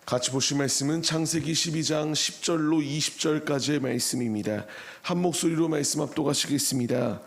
같이 보실 말씀은 창세기 12장 10절로 20절까지의 말씀입니다. 한 목소리로 말씀 합독하시겠습니다.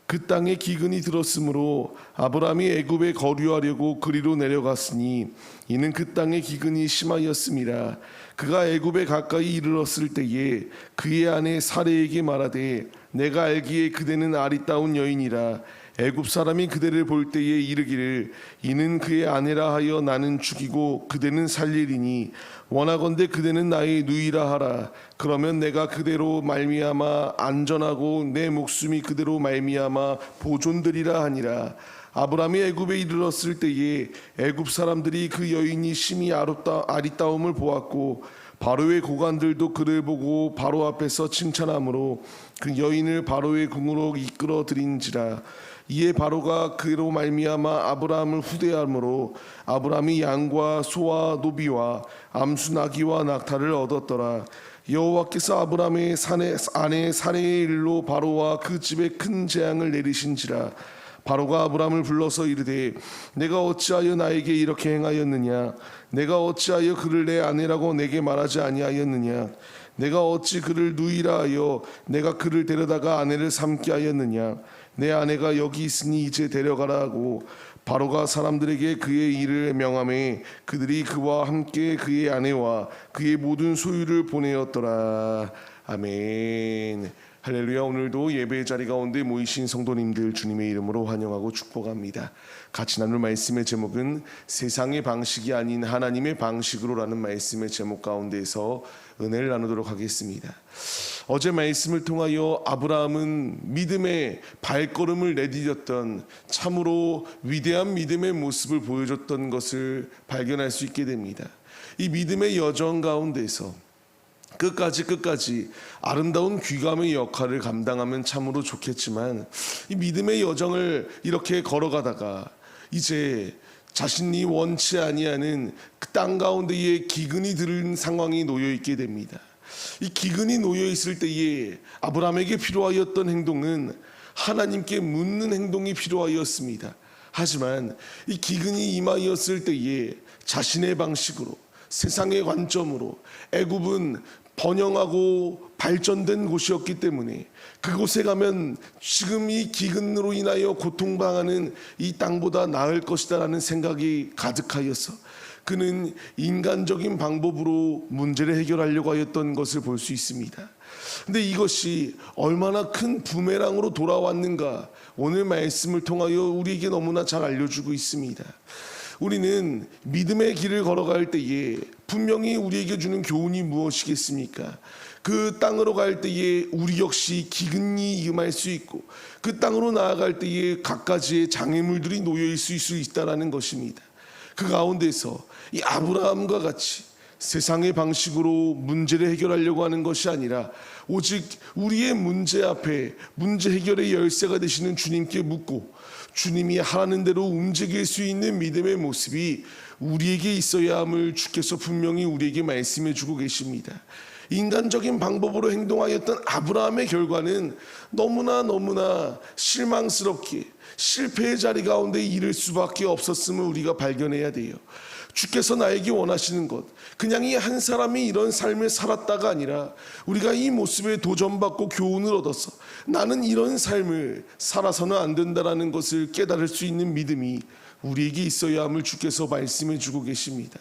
그 땅에 기근이 들었으므로 아브라함이 애굽에 거류하려고 그리로 내려갔으니 이는 그 땅에 기근이 심하였습니다. 그가 애굽에 가까이 이르렀을 때에 그의 아내 사레에게 말하되 내가 알기에 그대는 아리따운 여인이라 애굽 사람이 그대를 볼 때에 이르기를 이는 그의 아내라 하여 나는 죽이고 그대는 살리리니 원하건대 그대는 나의 누이라 하라. 그러면 내가 그대로 말미암아 안전하고 내 목숨이 그대로 말미암아 보존되리라 하니라. 아브라함이 애굽에 이르렀을 때에 애굽 사람들이 그 여인이 심히 아리따움을 보았고 바로의 고관들도 그를 보고 바로 앞에서 칭찬하므로 그 여인을 바로의 궁으로 이끌어 들인지라. 이에 바로가 그로 말미암아 아브라함을 후대함으로 아브라함이 양과 소와 노비와 암수 나귀와 낙타를 얻었더라. 여호와께서 아브라함의 아내 사레의 일로 바로와 그 집에 큰 재앙을 내리신지라. 바로가 아브라함을 불러서 이르되 내가 어찌하여 나에게 이렇게 행하였느냐? 내가 어찌하여 그를 내 아내라고 내게 말하지 아니하였느냐? 내가 어찌 그를 누이라 하여 내가 그를 데려다가 아내를 삼게 하였느냐? 내 아내가 여기 있으니 이제 데려가라 하고 바로가 사람들에게 그의 일을 명하매 그들이 그와 함께 그의 아내와 그의 모든 소유를 보내었더라. 아멘. 할렐루야. 오늘도 예배의 자리 가운데 모이신 성도님들 주님의 이름으로 환영하고 축복합니다. 같이 나눌 말씀의 제목은 세상의 방식이 아닌 하나님의 방식으로라는 말씀의 제목 가운데서 은혜를 나누도록 하겠습니다. 어제 말씀을 통하여 아브라함은 믿음의 발걸음을 내디뎠던 참으로 위대한 믿음의 모습을 보여줬던 것을 발견할 수 있게 됩니다. 이 믿음의 여정 가운데서 끝까지 아름다운 귀감의 역할을 감당하면 참으로 좋겠지만 이 믿음의 여정을 이렇게 걸어가다가 이제 자신이 원치 아니하는 그 땅 가운데에 기근이 들은 상황이 놓여 있게 됩니다. 이 기근이 놓여 있을 때에 아브라함에게 필요하였던 행동은 하나님께 묻는 행동이 필요하였습니다. 하지만 이 기근이 임하였을 때에 자신의 방식으로 세상의 관점으로 애굽은 번영하고 발전된 곳이었기 때문에 그곳에 가면 지금 이 기근으로 인하여 고통당하는 이 땅보다 나을 것이다 라는 생각이 가득하여서 그는 인간적인 방법으로 문제를 해결하려고 하였던 것을 볼 수 있습니다. 근데 이것이 얼마나 큰 부메랑으로 돌아왔는가 오늘 말씀을 통하여 우리에게 너무나 잘 알려주고 있습니다. 우리는 믿음의 길을 걸어갈 때에 분명히 우리에게 주는 교훈이 무엇이겠습니까? 그 땅으로 갈 때에 우리 역시 기근이 임할 수 있고 그 땅으로 나아갈 때에 갖가지의 장애물들이 놓여 있을 수 있다는 것입니다. 그 가운데서 이 아브라함과 같이 세상의 방식으로 문제를 해결하려고 하는 것이 아니라 오직 우리의 문제 앞에 문제 해결의 열쇠가 되시는 주님께 묻고 주님이 하라는 대로 움직일 수 있는 믿음의 모습이 우리에게 있어야 함을 주께서 분명히 우리에게 말씀해 주고 계십니다. 인간적인 방법으로 행동하였던 아브라함의 결과는 너무나 실망스럽게 실패의 자리 가운데 이를 수밖에 없었음을 우리가 발견해야 돼요. 주께서 나에게 원하시는 것 그냥 이 한 사람이 이런 삶을 살았다가 아니라 우리가 이 모습에 도전받고 교훈을 얻어서 나는 이런 삶을 살아서는 안 된다라는 것을 깨달을 수 있는 믿음이 우리에게 있어야 함을 주께서 말씀해 주고 계십니다.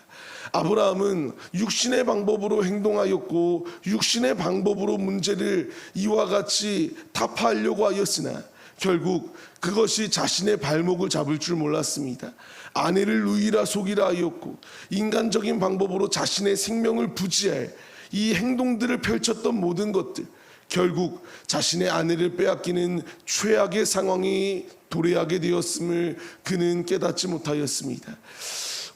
아브라함은 육신의 방법으로 행동하였고 육신의 방법으로 문제를 이와 같이 타파하려고 하였으나 결국 그것이 자신의 발목을 잡을 줄 몰랐습니다. 아내를 누이라 속이라 하였고 인간적인 방법으로 자신의 생명을 부지할 이 행동들을 펼쳤던 모든 것들 결국 자신의 아내를 빼앗기는 최악의 상황이 도래하게 되었음을 그는 깨닫지 못하였습니다.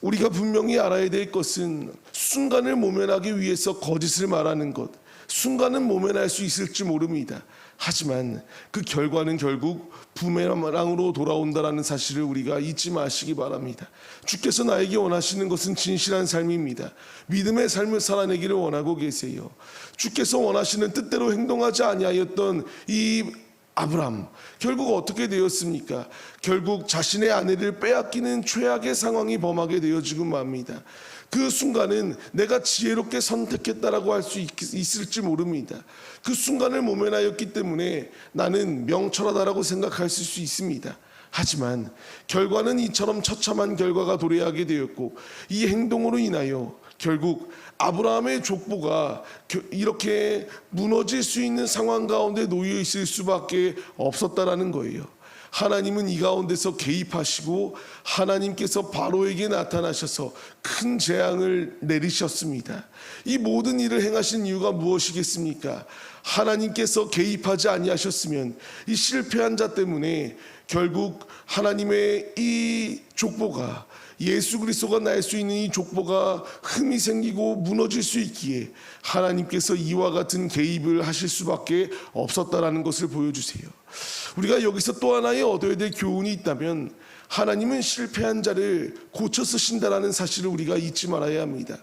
우리가 분명히 알아야 될 것은 순간을 모면하기 위해서 거짓을 말하는 것 순간은 모면할 수 있을지 모릅니다. 하지만 그 결과는 결국 부메랑으로 돌아온다라는 사실을 우리가 잊지 마시기 바랍니다. 주께서 나에게 원하시는 것은 진실한 삶입니다. 믿음의 삶을 살아내기를 원하고 계세요. 주께서 원하시는 뜻대로 행동하지 아니하였던 이 아브람 결국 어떻게 되었습니까? 결국 자신의 아내를 빼앗기는 최악의 상황이 범하게 되어지고 맙니다. 그 순간은 내가 지혜롭게 선택했다라고 할 수 있을지 모릅니다. 그 순간을 모면하였기 때문에 나는 명철하다라고 생각할 수 있습니다. 하지만 결과는 이처럼 처참한 결과가 도래하게 되었고, 이 행동으로 인하여 결국 아브라함의 족보가 이렇게 무너질 수 있는 상황 가운데 놓여 있을 수밖에 없었다라는 거예요. 하나님은 이 가운데서 개입하시고 하나님께서 바로에게 나타나셔서 큰 재앙을 내리셨습니다. 이 모든 일을 행하신 이유가 무엇이겠습니까? 하나님께서 개입하지 아니하셨으면 이 실패한 자 때문에 결국 하나님의 이 족보가, 예수 그리스도가 날 수 있는 이 족보가 흠이 생기고 무너질 수 있기에 하나님께서 이와 같은 개입을 하실 수밖에 없었다라는 것을 보여주세요. 우리가 여기서 또 하나의 얻어야 될 교훈이 있다면, 하나님은 실패한 자를 고쳐 쓰신다라는 사실을 우리가 잊지 말아야 합니다.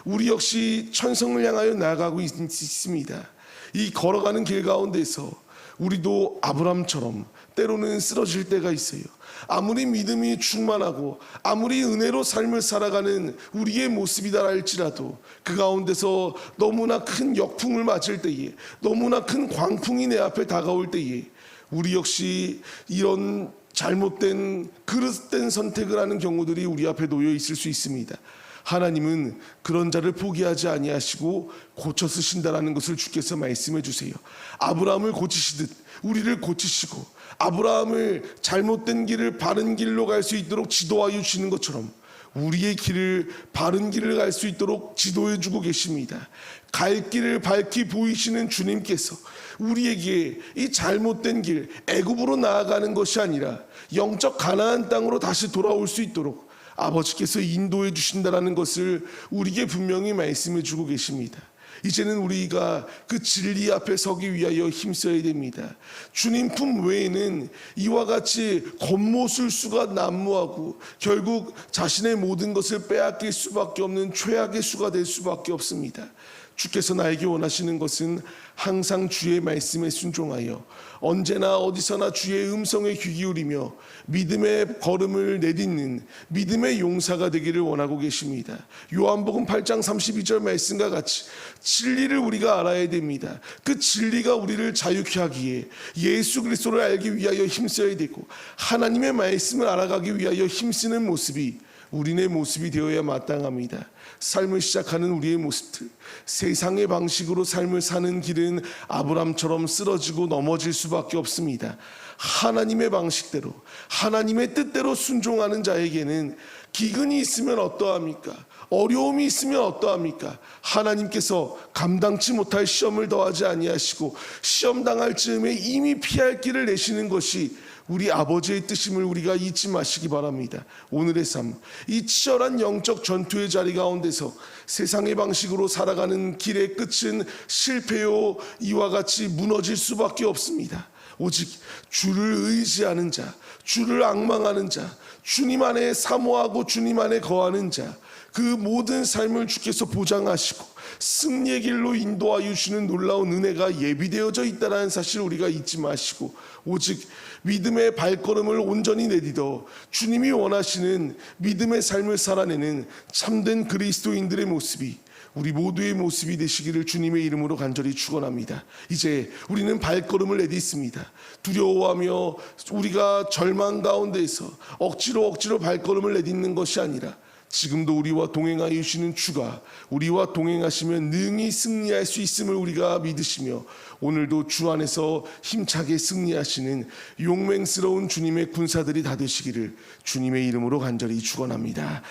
우리 역시 천성을 향하여 나아가고 있습니다. 이 걸어가는 길 가운데서 우리도 아브람처럼 때로는 쓰러질 때가 있어요. 아무리 믿음이 충만하고 아무리 은혜로 삶을 살아가는 우리의 모습이다 할지라도 그 가운데서 너무나 큰 역풍을 맞을 때에, 너무나 큰 광풍이 내 앞에 다가올 때에 우리 역시 이런 잘못된 그릇된 선택을 하는 경우들이 우리 앞에 놓여 있을 수 있습니다. 하나님은 그런 자를 포기하지 아니하시고 고쳐 쓰신다라는 것을 주께서 말씀해 주세요. 아브라함을 고치시듯 우리를 고치시고 아브라함을 잘못된 길을 바른 길로 갈 수 있도록 지도하여 주시는 것처럼 우리의 길을 바른 길을 갈 수 있도록 지도해 주고 계십니다. 갈 길을 밝히 보이시는 주님께서 우리에게 이 잘못된 길, 애굽으로 나아가는 것이 아니라 영적 가나안 땅으로 다시 돌아올 수 있도록 아버지께서 인도해 주신다라는 것을 우리에게 분명히 말씀해 주고 계십니다. 이제는 우리가 그 진리 앞에 서기 위하여 힘써야 됩니다. 주님 품 외에는 이와 같이 겉모술수가 난무하고 결국 자신의 모든 것을 빼앗길 수밖에 없는 최악의 수가 될 수밖에 없습니다. 주께서 나에게 원하시는 것은 항상 주의 말씀에 순종하여 언제나 어디서나 주의 음성에 귀 기울이며 믿음의 걸음을 내딛는 믿음의 용사가 되기를 원하고 계십니다. 요한복음 8장 32절 말씀과 같이 진리를 우리가 알아야 됩니다. 그 진리가 우리를 자유케 하기에 예수 그리스도를 알기 위하여 힘써야 되고, 하나님의 말씀을 알아가기 위하여 힘쓰는 모습이 우리의 모습이 되어야 마땅합니다. 삶을 시작하는 우리의 모습들, 세상의 방식으로 삶을 사는 길은 아브람처럼 쓰러지고 넘어질 수밖에 없습니다. 하나님의 방식대로, 하나님의 뜻대로 순종하는 자에게는 기근이 있으면 어떠합니까? 어려움이 있으면 어떠합니까? 하나님께서 감당치 못할 시험을 더하지 아니하시고 시험 당할 즈음에 이미 피할 길을 내시는 것이 우리 아버지의 뜻임을 우리가 잊지 마시기 바랍니다. 오늘의 삶, 이 치열한 영적 전투의 자리 가운데서 세상의 방식으로 살아가는 길의 끝은 실패요, 이와 같이 무너질 수밖에 없습니다. 오직 주를 의지하는 자, 주를 앙망하는 자, 주님 안에 사모하고 주님 안에 거하는 자, 그 모든 삶을 주께서 보장하시고 승리의 길로 인도하여 주시는 놀라운 은혜가 예비되어져 있다는 사실을 우리가 잊지 마시고, 오직 믿음의 발걸음을 온전히 내딛어 주님이 원하시는 믿음의 삶을 살아내는 참된 그리스도인들의 모습이 우리 모두의 모습이 되시기를 주님의 이름으로 간절히 축원합니다. 이제 우리는 발걸음을 내딛습니다. 두려워하며 우리가 절망 가운데에서 억지로 발걸음을 내딛는 것이 아니라 지금도 우리와 동행하여 주시는 주가 우리와 동행하시면 능히 승리할 수 있음을 우리가 믿으시며, 오늘도 주 안에서 힘차게 승리하시는 용맹스러운 주님의 군사들이 다 되시기를 주님의 이름으로 간절히 축원합니다.